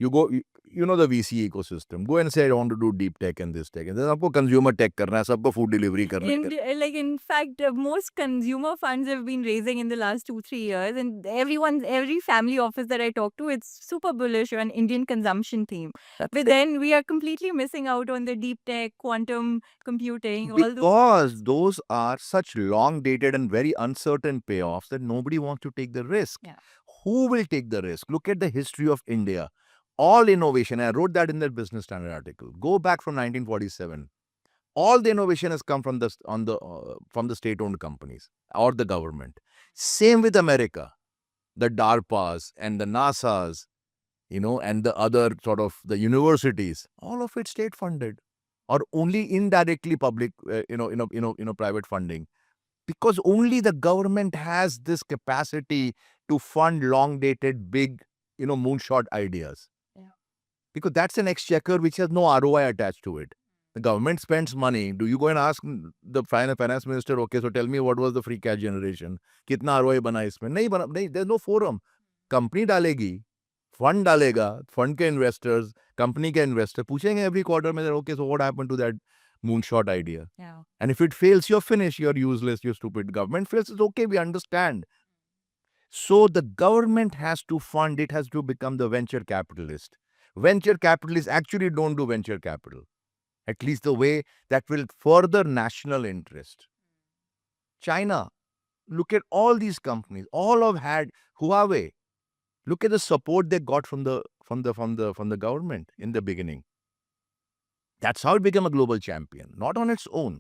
You go, you know the VC ecosystem. Go and say I want to do deep tech and this tech, and then आपको consumer tech करना है, सबको food delivery करना है. In fact, most consumer funds have been raising in the last 2-3 years, and every family office that I talk to, it's super bullish on Indian consumption theme. But then we are completely missing out on the deep tech, quantum computing, all those. Because those are such long dated and very uncertain payoffs that nobody wants to take the risk. Yeah. Who will take the risk? Look at the history of India. All innovation, I wrote that in the Business Standard article. Go back from 1947. All the innovation has come from the state-owned companies or the government. Same with America, the DARPAs and the NASAs, and the other sort of the universities. All of it state-funded, or only indirectly public, private funding, because only the government has this capacity to fund long-dated, big, moonshot ideas. Yeah. Because that's an exchequer which has no ROI attached to it. The government spends money. Do you go and ask the finance minister, okay, so tell me what was the free cash generation? कितना ROI बना इसमें? नहीं बना, नहीं, there's no forum. Company डालेगी, fund डालेगा, fund के investors, company के इन्वेस्टर पूछेंगे every quarter में, okay, so what happened to that moonshot idea? Yeah. And if it fails, you're finished, you're useless, you're stupid. Government fails, it's okay, we understand. So the government has to fund, it has to become the venture capitalist. Venture capitalists actually don't do venture capital, at least the way that will further national interest. China, look at all these companies, all have had Huawei. Look at the support they got from the government in the beginning. That's how it became a global champion, not on its own.